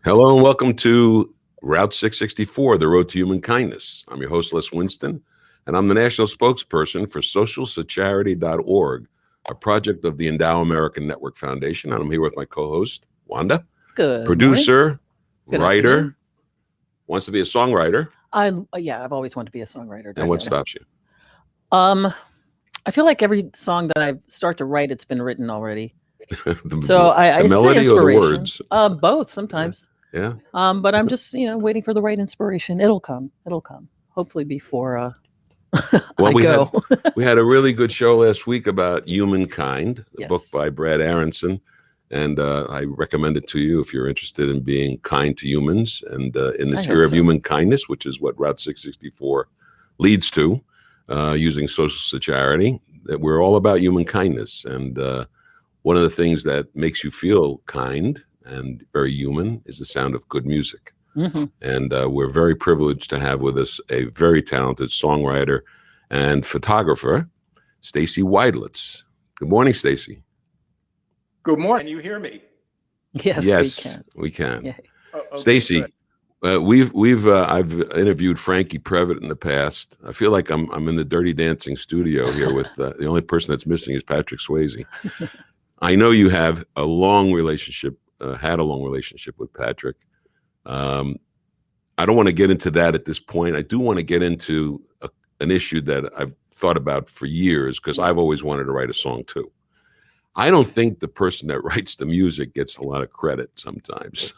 Hello and welcome to Route 664, the Road to Human Kindness. I'm your host, Winston, and I'm the national spokesperson for socialsecharity.org, a project of the Endow American Network Foundation. And I'm here with my co-host, Wanda, Good producer, Good writer, afternoon. wants to be a songwriter. I've always wanted to be a songwriter. And what definitely. stops you? I feel like every song that I start to write, it's been written already. the So I the say melody or the inspiration. words? Both sometimes. Yeah. But I'm just waiting for the right inspiration. It'll come. Hopefully before Well, I go. we had a really good show last week about Humankind, a Yes. book by Brad Aronson. And I recommend it to you if you're interested in being kind to humans. And in this I era hope of so. human kindness, which is what Route 664 leads to, using social charity, that we're all about human kindness. And one of the things that makes you feel kind and very human is the sound of good music. Mm-hmm. And we're very privileged to have with us a very talented songwriter and photographer, Stacy Widelitz. Good morning, Stacy. Good morning. Can you hear me? Yes, we can. Yeah. Okay, Stacy, good. I've interviewed Frankie Previtt in the past. I feel like I'm in the Dirty Dancing studio here with the only person that's missing is Patrick Swayze. I know you have a long relationship, had a long relationship with Patrick. I don't want to get into that at this point. I do want to get into an issue that I've thought about for years because I've always wanted to write a song too. I don't think the person that writes the music gets a lot of credit sometimes.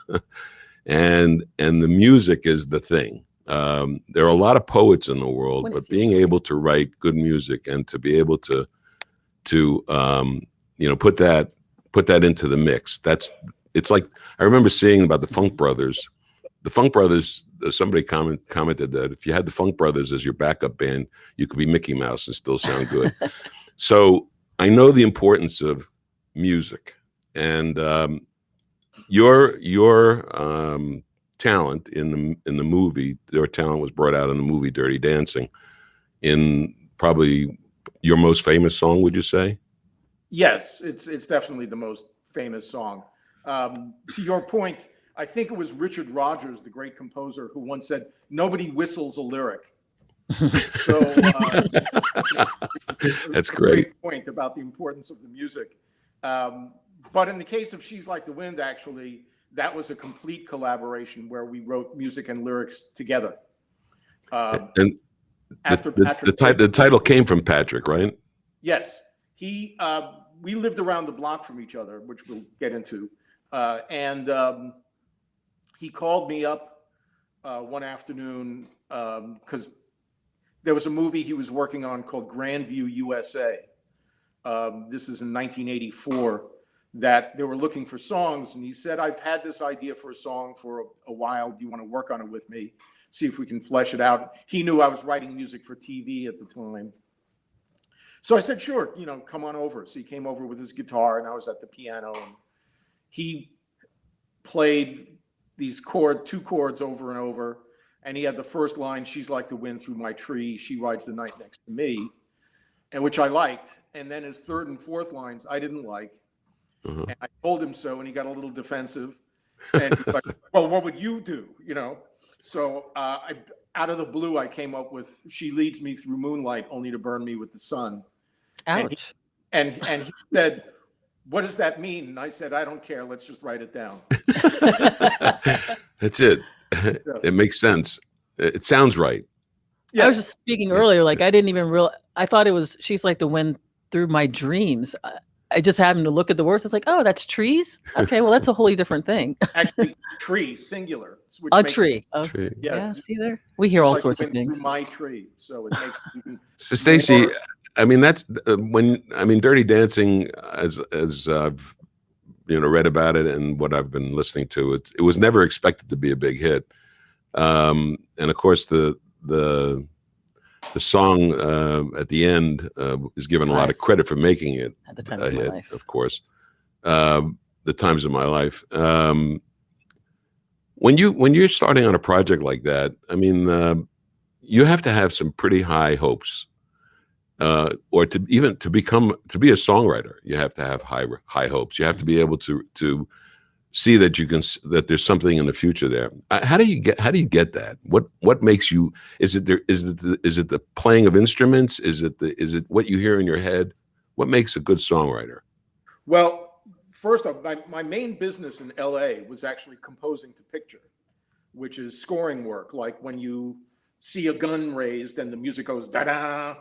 and the music is the thing. There are a lot of poets in the world, but being able to write good music and to be able to put that into the mix. It's like, I remember seeing about the Funk Brothers. The Funk Brothers, somebody commented that if you had the Funk Brothers as your backup band, you could be Mickey Mouse and still sound good. So I know the importance of music, and your talent in the movie. Your talent was brought out in the movie Dirty Dancing, in probably your most famous song. Would you say? Yes, it's definitely the most famous song. To your point, I think it was Richard Rodgers, the great composer, who once said, "Nobody whistles a lyric." So That's great. Point about the importance of the music. But in the case of She's Like the Wind, actually, that was a complete collaboration where we wrote music and lyrics together. And after the Patrick, the title came from Patrick, right? Yes, we lived around the block from each other, which we'll get into. And he called me up one afternoon because there was a movie he was working on called Grandview USA. This is in 1984, that they were looking for songs. And he said, "I've had this idea for a song for a while. Do you want to work on it with me? See if we can flesh it out." He knew I was writing music for TV at the time. So I said, "Sure, come on over." So he came over with his guitar and I was at the piano. And he played these two chords over and over. And he had the first line, "She's like the wind through my tree. She rides the night next to me," and which I liked. And then his third and fourth lines, I didn't like. Uh-huh. And I told him so, and he got a little defensive. And he's like, "Well, what would you do?" So out of the blue, I came up with "She leads me through moonlight, only to burn me with the sun." Ouch. And he said, "What does that mean?" And I said, "I don't care. Let's just write it down." That's it. It makes sense. It sounds right. Yeah. I was just speaking earlier, like I didn't even realize. I thought it was "She's Like the Wind Through My Dreams." I just happened to look at the words. It's like, oh, that's trees. Okay, well, that's a wholly different thing. Actually, tree, singular. Which A makes tree. Oh, Tree. Yes. yeah. See there, we hear all like sorts of the wind things. through my tree, so it makes it even So Stacy, more- I mean, that's Dirty Dancing, as I've read about it and what I've been listening to, it was never expected to be a big hit. And of course the song at the end is given a lot of credit for making it At the time a of my hit, life. of course. The times of my life. When you're starting on a project like that, I mean, you have to have some pretty high hopes, or to be a songwriter, you have to have high hopes. You have to be able to see that that there's something in the future there. How do you get that? What makes you? Is it the playing of instruments? Is it what you hear in your head? What makes a good songwriter? Well, first off, my main business in LA was actually composing to picture, which is scoring work. Like when you see a gun raised and the music goes da-da.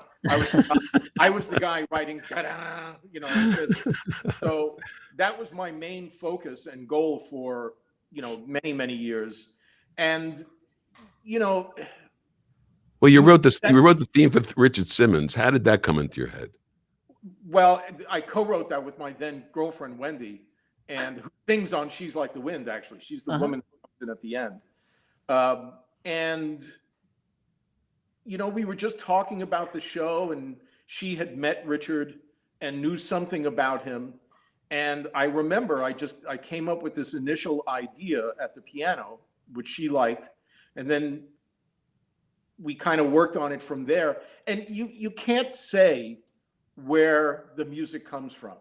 I was the guy writing da-da, you know, like this. So that was my main focus and goal for, you know, many, many years. And, you know. Well, you wrote the theme for Richard Simmons. How did that come into your head? Well, I co-wrote that with my then girlfriend, Wendy, and who sings on She's Like the Wind, actually. She's the woman who comes in at the end. And, you know, we were just talking about the show, and she had met Richard and knew something about him. And I remember I came up with this initial idea at the piano, which she liked. And then we kind of worked on it from there. And you can't say where the music comes from.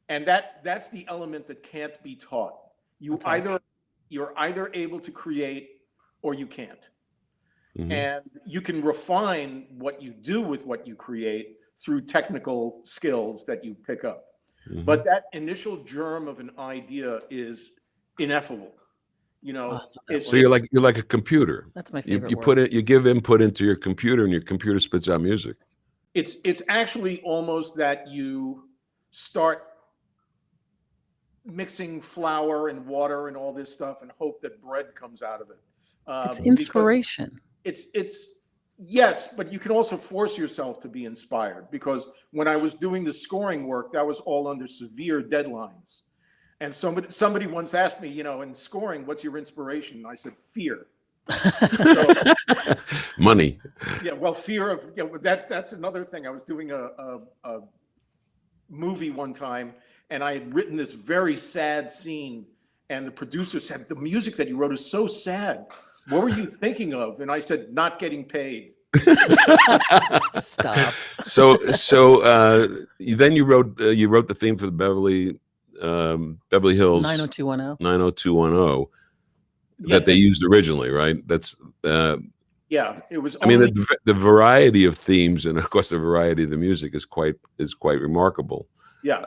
And that's the element that can't be taught. You're either able to create or you can't. Mm-hmm. And you can refine what you do with what you create through technical skills that you pick up. Mm-hmm. But that initial germ of an idea is ineffable. You know, so you're like a computer. That's my favorite. You give input into your computer, and your computer spits out music. It's actually almost that you start mixing flour and water and all this stuff and hope that bread comes out of it. It's inspiration. It's yes, but you can also force yourself to be inspired, because when I was doing the scoring work, that was all under severe deadlines. And somebody once asked me, you know, in scoring, what's your inspiration? And I said, fear. So, money. Yeah, well, fear of, you know, that's another thing. I was doing a movie one time, and I had written this very sad scene, and the producer said, the music that you wrote is so sad. What were you thinking of? And I said, not getting paid. Stop. So then you wrote the theme for the Beverly Hills 90210 that they used originally, right? That's yeah, it was. I mean, the variety of themes, and of course the variety of the music is quite remarkable. Yeah.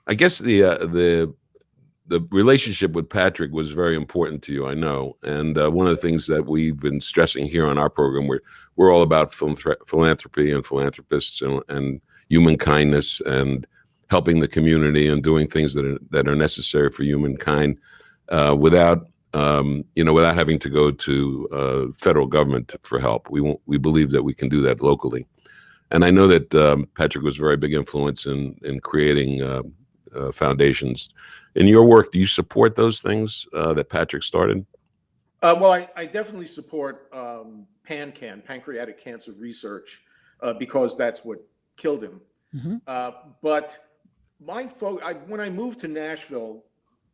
I guess the relationship with Patrick was very important to you, I know. And one of the things that we've been stressing here on our program, we're all about philanthropy and philanthropists and human kindness and helping the community and doing things that are necessary for humankind without having to go to federal government for help. We believe that we can do that locally. And I know that Patrick was a very big influence in creating foundations. In your work, do you support those things that Patrick started? Well, I definitely support PanCan, pancreatic cancer research, because that's what killed him. Mm-hmm. But when I moved to Nashville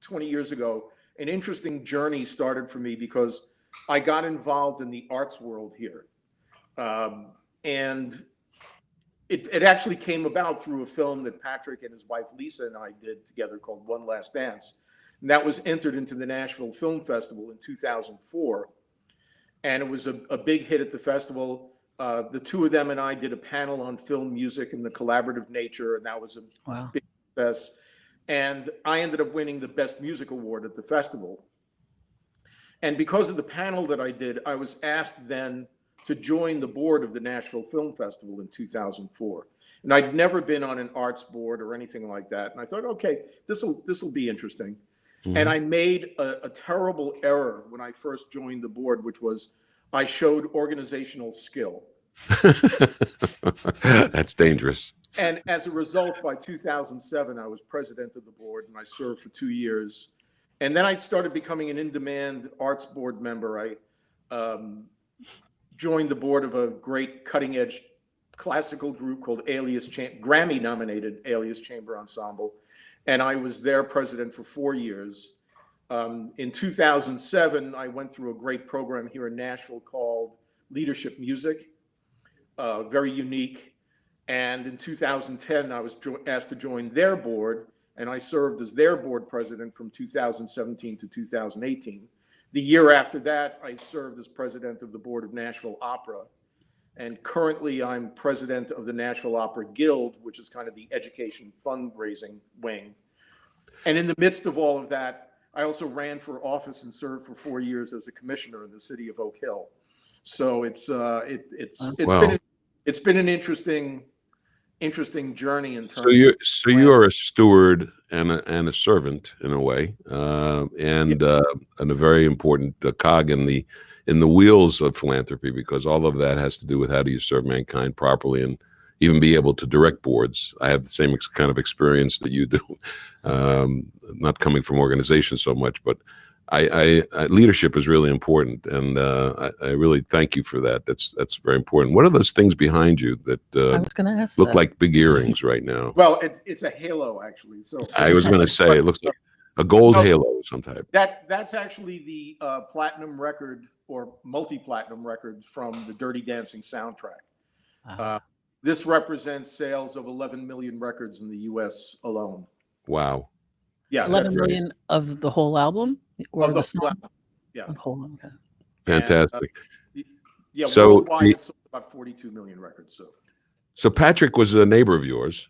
20 years ago, an interesting journey started for me because I got involved in the arts world here. And it actually came about through a film that Patrick and his wife Lisa and I did together called One Last Dance. And that was entered into the Nashville Film Festival in 2004. And it was a big hit at the festival. The two of them and I did a panel on film music and the collaborative nature, and that was a big success. And I ended up winning the Best Music Award at the festival. And because of the panel that I did, I was asked then to join the board of the Nashville Film Festival in 2004. And I'd never been on an arts board or anything like that. And I thought, okay, this will be interesting. Mm-hmm. And I made a terrible error when I first joined the board, which was I showed organizational skill. That's dangerous. And as a result, by 2007, I was president of the board, and I served for 2 years. And then I started becoming an in-demand arts board member. I joined the board of a great cutting-edge classical group called Grammy-nominated Alias Chamber Ensemble, and I was their president for 4 years. In 2007, I went through a great program here in Nashville called Leadership Music, very unique. And in 2010, I was asked to join their board, and I served as their board president from 2017 to 2018. The year after that, I served as president of the board of Nashville Opera. And currently, I'm president of the Nashville Opera Guild, which is kind of the education fundraising wing. And in the midst of all of that, I also ran for office and served for 4 years as a commissioner in the city of Oak Hill. So it's Wow. been an interesting journey in terms. So you are a steward and a servant in a way, and a very important cog in the wheels of philanthropy, because all of that has to do with how do you serve mankind properly and even be able to direct boards. I have the same kind of experience that you do, not coming from organizations so much, but I leadership is really important, and I really thank you for that. That's very important. What are those things behind you that I was going to ask look that. like big earrings right now? Well, it's a halo, actually. So I was going to say it looks like a gold halo of some type. That's actually the platinum record or multi-platinum record from the Dirty Dancing soundtrack. This represents sales of 11 million records in the U.S. alone. Wow. Yeah, 11 million of the whole album, or Of the the song? whole album, yeah. Of the whole, okay. Fantastic. Yeah, So worldwide it's about 42 million records. So Patrick was a neighbor of yours.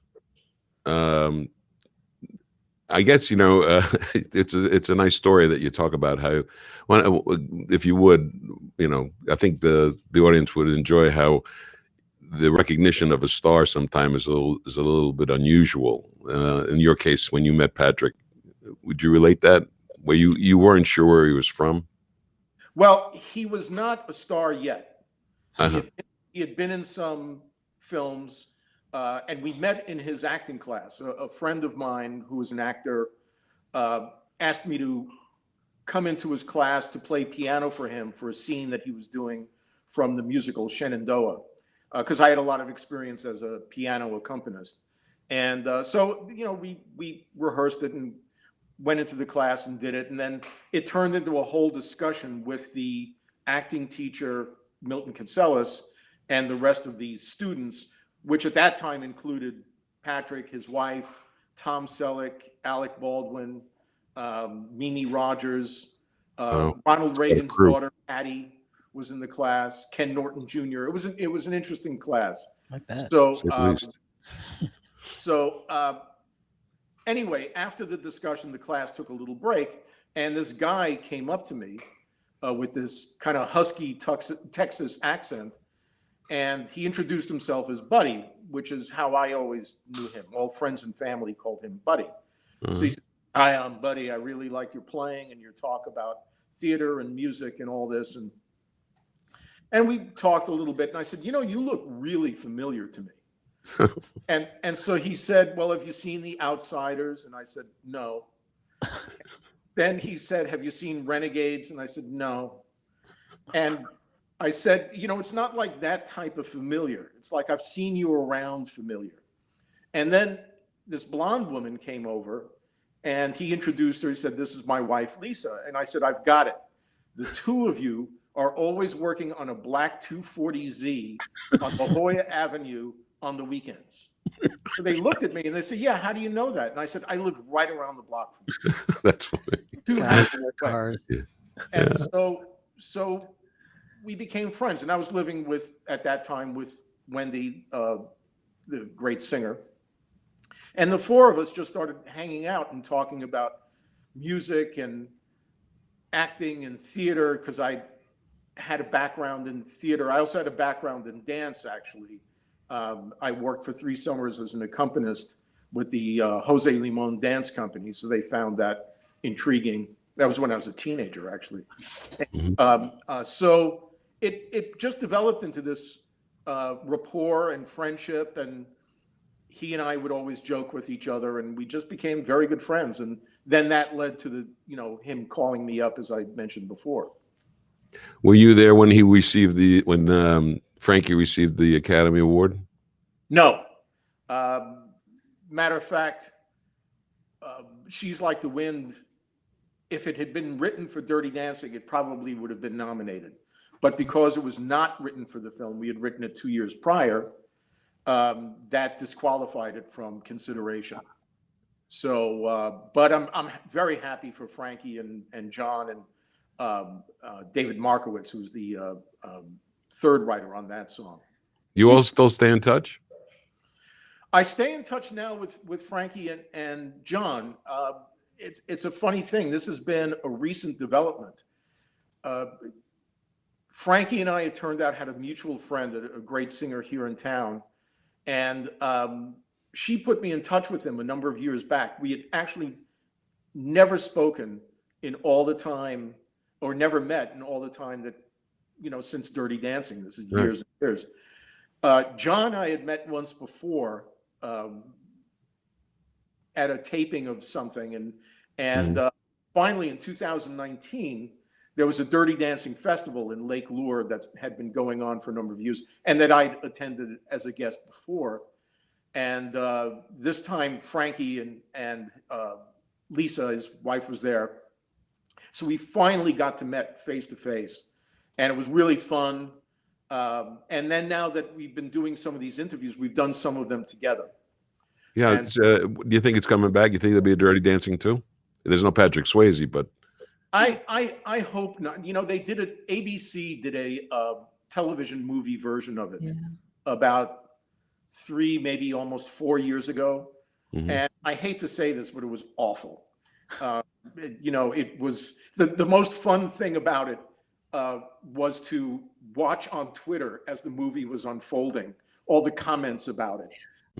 I guess, it's a nice story that you talk about how, if you would, I think the audience would enjoy how the recognition of a star sometime is a little bit unusual. In your case, when you met Patrick, would you relate that? Where you weren't sure where he was from? Well, he was not a star yet. Uh-huh. He had been in some films, and we met in his acting class. A friend of mine who was an actor asked me to come into his class to play piano for him for a scene that he was doing from the musical Shenandoah, because I had a lot of experience as a piano accompanist. And so, we rehearsed it and went into the class and did it. And then it turned into a whole discussion with the acting teacher, Milton Kinselis, and the rest of the students, which at that time included Patrick, his wife, Tom Selleck, Alec Baldwin, Mimi Rogers, Ronald Reagan's daughter, Patty, was in the class, Ken Norton Jr. It was an interesting class. I bet. Anyway, after the discussion, the class took a little break, and this guy came up to me with this kind of husky Texas accent, and he introduced himself as Buddy, which is how I always knew him. All friends and family called him Buddy. Mm-hmm. So he said, "Hi, I'm Buddy. I really like your playing and your talk about theater and music and all this." And we talked a little bit, and I said, "You look really familiar to me." and so he said, "Well, have you seen The Outsiders?" And I said, "No." Then he said, "Have you seen Renegades?" And I said, "No." And I said, "It's not like that type of familiar. It's like I've seen you around familiar." And then this blonde woman came over, and he introduced her. He said, "This is my wife, Lisa." And I said, "I've got it. The two of you are always working on a black 240Z on La Jolla Avenue on the weekends." So they looked at me and they said, "Yeah, how do you know that?" And I said, "I live right around the block from you." That's funny. 2 Guys blocks in away. their cars. Yeah. And so we became friends. And I was living at that time with Wendy, the great singer. And the four of us just started hanging out and talking about music and acting and theater, because I had a background in theater. I also had a background in dance, actually. I worked for 3 summers as an accompanist with the Jose Limon Dance Company, so they found that intriguing. That was when I was a teenager, actually. Mm-hmm. So it just developed into this rapport and friendship, and he and I would always joke with each other, and we just became very good friends. And then that led to him calling me up, as I mentioned before. Were you there when Frankie received the Academy Award? No. Matter of fact, She's Like the Wind, if it had been written for Dirty Dancing, it probably would have been nominated. But because it was not written for the film, we had written it 2 years prior, that disqualified it from consideration. So, but I'm very happy for Frankie and John and David Markowitz, who's the third writer on that song. You all still stay in touch? I stay in touch now with Frankie and John. It's a funny thing. This has been a recent development. Frankie and I, it turned out, had a mutual friend, a great singer here in town, and she put me in touch with him a number of years back. We had actually never spoken in all the time, or never met in all the time that, since Dirty Dancing. This is years and years. John, I had met once before at a taping of something, and finally in 2019, there was a Dirty Dancing festival in Lake Lure that had been going on for a number of years, and that I'd attended as a guest before. And this time, Frankie and Lisa, his wife, was there. So we finally got to meet face to face, and it was really fun. And then now that we've been doing some of these interviews, we've done some of them together. Yeah. And, do you think it's coming back? You think there'll be a Dirty Dancing 2? There's no Patrick Swayze, but I hope not. They did it. ABC did a television movie version of it about 3, maybe almost 4 years ago. And I hate to say this, but it was awful. It was the most fun thing about it was to watch on Twitter as the movie was unfolding, all the comments about it,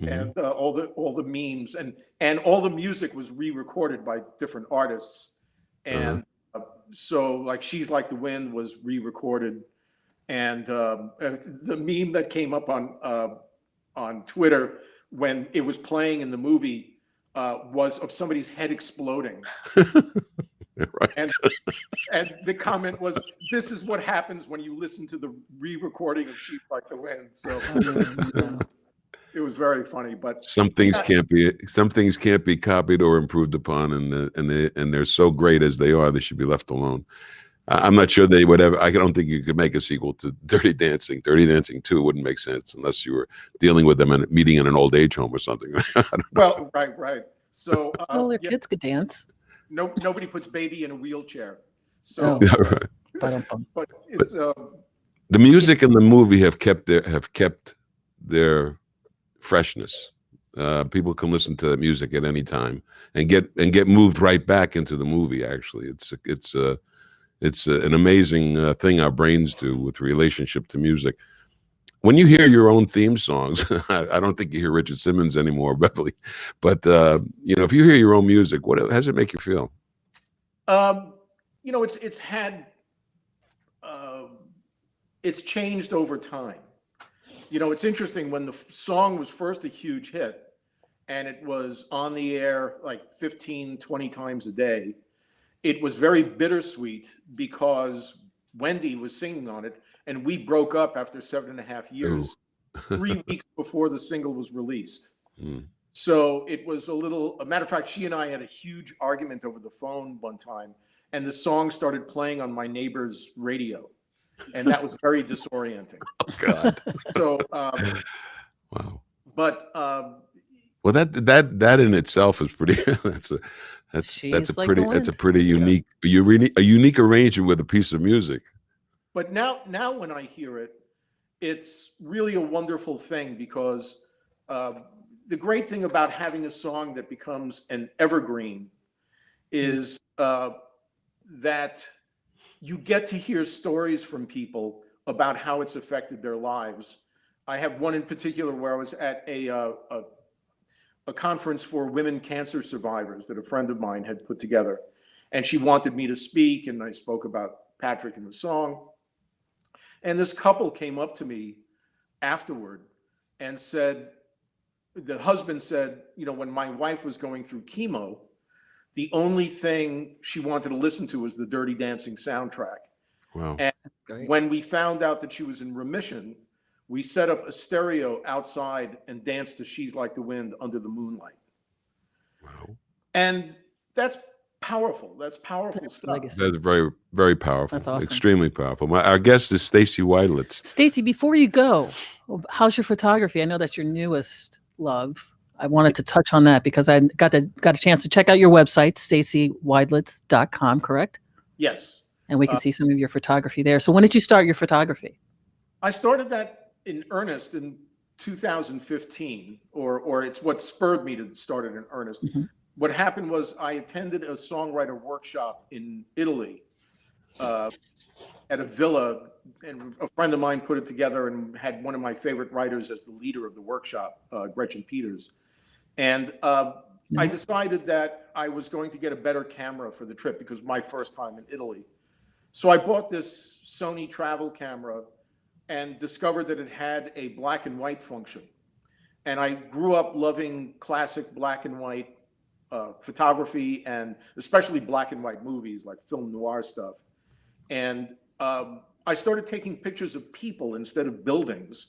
and all the memes, and all the music was re-recorded by different artists. And so, like, She's Like the Wind was re-recorded, and the meme that came up on Twitter when it was playing in the movie was of somebody's head exploding. Right. And the comment was, "This is what happens when you listen to the re-recording of Sheep Like the Wind." So it was very funny. But some things can't be copied or improved upon, and they're so great as they are. They should be left alone. I'm not sure they would ever. I don't think you could make a sequel to Dirty Dancing. Dirty Dancing 2 wouldn't make sense unless you were dealing with them and meeting in an old age home or something. Well, right. So well, their kids could dance. Nobody puts baby in a wheelchair. So, right. But it's the music and the movie have kept their freshness. People can listen to the music at any time and get moved right back into the movie. Actually, it's an amazing thing our brains do with relationship to music. When you hear your own theme songs, I don't think you hear Richard Simmons anymore, Beverly. But if you hear your own music, how does it make you feel? It's changed over time. It's interesting, when the song was first a huge hit and it was on the air like 15, 20 times a day, it was very bittersweet because Wendy was singing on it, and we broke up after 7.5 years, 3 weeks before the single was released. So it was a matter of fact, she and I had a huge argument over the phone one time, and the song started playing on my neighbor's radio, and that was very disorienting. Oh, God. So, wow. But well, that in itself is pretty. That's a pretty unique arrangement with a piece of music. But now when I hear it, it's really a wonderful thing, because the great thing about having a song that becomes an evergreen is that you get to hear stories from people about how it's affected their lives. I have one in particular where I was at a conference for women cancer survivors that a friend of mine had put together, and she wanted me to speak, and I spoke about Patrick and the song. And this couple came up to me afterward and said, the husband said, when my wife was going through chemo, the only thing she wanted to listen to was the Dirty Dancing soundtrack. Wow. And when we found out that she was in remission, we set up a stereo outside and danced to She's Like the Wind under the moonlight. Wow. And that's powerful. That's powerful stuff. Legacy. That's very, very powerful. That's awesome. Extremely powerful. Our guest is Stacy Widelitz. Stacy, before you go, how's your photography? I know that's your newest love. I wanted to touch on that because I got a chance to check out your website, stacywidelitz.com, correct? Yes. And we can see some of your photography there. So when did you start your photography? I started that in earnest in 2015, or it's what spurred me to start it in earnest. Mm-hmm. What happened was I attended a songwriter workshop in Italy at a villa, and a friend of mine put it together and had one of my favorite writers as the leader of the workshop, Gretchen Peters. And I decided that I was going to get a better camera for the trip because my first time in Italy. So I bought this Sony travel camera and discovered that it had a black and white function. And I grew up loving classic black and white photography, and especially black and white movies like film noir stuff. And I started taking pictures of people instead of buildings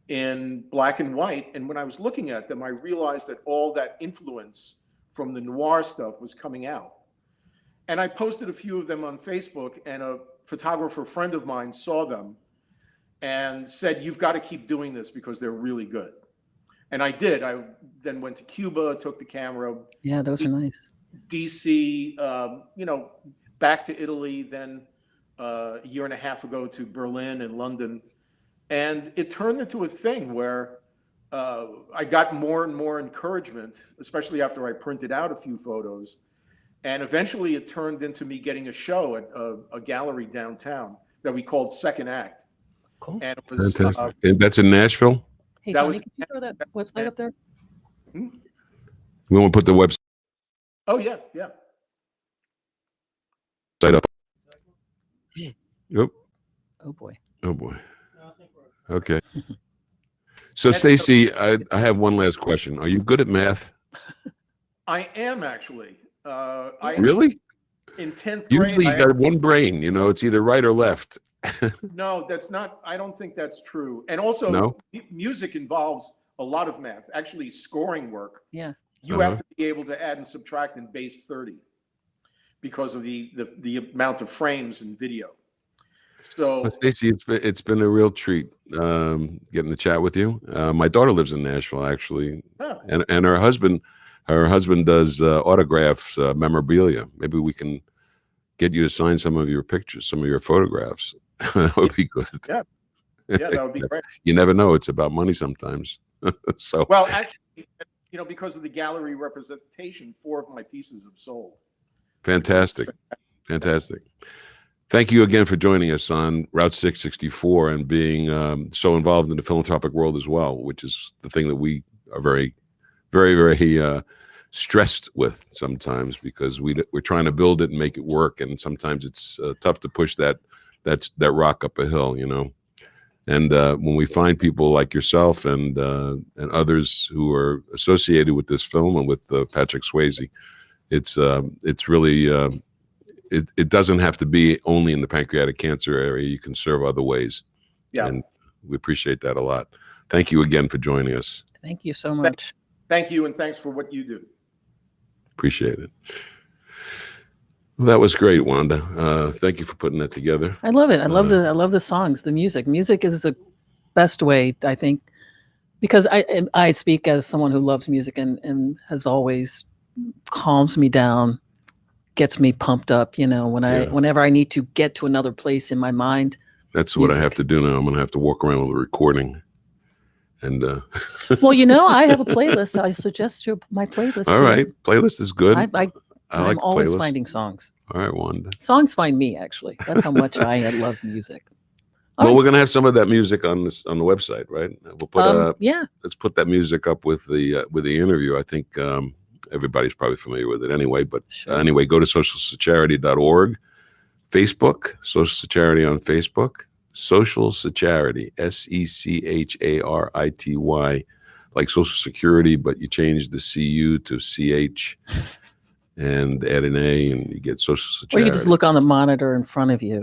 in black and white. And when I was looking at them, I realized that all that influence from the noir stuff was coming out. And I posted a few of them on Facebook, and a photographer friend of mine saw them and said, "You've got to keep doing this because they're really good." And I did. I then went to Cuba, took the camera. Yeah, those are nice. DC, back to Italy, then a year and a half ago to Berlin and London. And it turned into a thing where I got more and more encouragement, especially after I printed out a few photos. And eventually it turned into me getting a show at a gallery downtown that we called Second Act. Cool. And it was And that's in Nashville? Hey, that Tony, was- can you throw that website up there? We want to put the website oh yeah, yeah. up. Yep. Oh boy. Oh boy. Okay. So Stacy, I have one last question. Are you good at math? I am actually. I Really? in 10th grade. Usually you got one brain, it's either right or left. No, that's not. I don't think that's true. And also, No? music involves a lot of math. Actually, scoring work. Yeah. You have to be able to add and subtract in base 30 because of the amount of frames in video. So, Well, Stacy, it's been a real treat getting to chat with you. My daughter lives in Nashville, actually, and her husband does autographs, memorabilia. Maybe we can get you to sign some of your pictures, some of your photographs. That would be good. Yeah, that would be great. You never know; it's about money sometimes. So, well, actually, because of the gallery representation, 4 of my pieces have sold. fantastic. Thank you again for joining us on Route 664 and being so involved in the philanthropic world as well, which is the thing that we are very, very, very stressed with sometimes, because we're trying to build it and make it work, and sometimes it's tough to push that rock up a hill, And when we find people like yourself and others who are associated with this film and with Patrick Swayze, it's really. It doesn't have to be only in the pancreatic cancer area. You can serve other ways. Yeah. And we appreciate that a lot. Thank you again for joining us. Thank you so much. Thank you, and thanks for what you do. Appreciate it. Well, that was great, Wanda. Thank you for putting that together. I love it. I love the songs, the music. Music is the best way, I think, because I speak as someone who loves music and as always calms me down, gets me pumped up, whenever I need to get to another place in my mind. That's what I have to do now. I'm going to have to walk around with a recording. And well, I have a playlist. I suggest my playlist. All right. Playlist is good. I'm like always playlist. finding songs. All right, Wanda. Songs find me, actually. That's how much I love music. Well, we're going to have some of that music on the website, right? We'll put let's put that music up with the interview. I think everybody's probably familiar with it anyway. But anyway, go to socialsecharity.org, Facebook, Social Security on Facebook, Social Security, SECHARITY, like Social Security, but you change the CU to CH and add an A, and you get Social Security. Or you can just look on the monitor in front of you.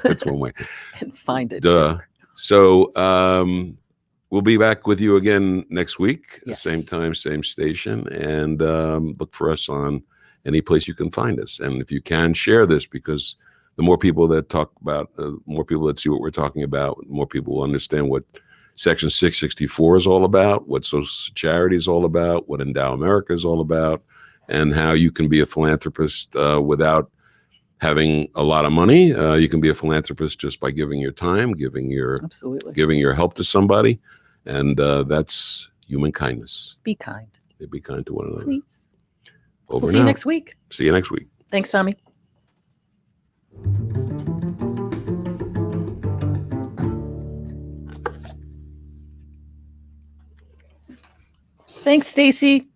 That's one way. And find it. Duh. So we'll be back with you again next week, same time, same station, and look for us on any place you can find us. And if you can, share this, because the more people that talk about, more people that see what we're talking about, more people will understand what Section 664 is all about, what Social Charity is all about, what Endow America is all about, and how you can be a philanthropist without having a lot of money. You can be a philanthropist just by giving your time, giving your help to somebody, and that's human kindness. Be kind. Be kind to one another. Please. Over We'll see you next week. See you next week. Thanks, Tommy. Thanks, Stacy.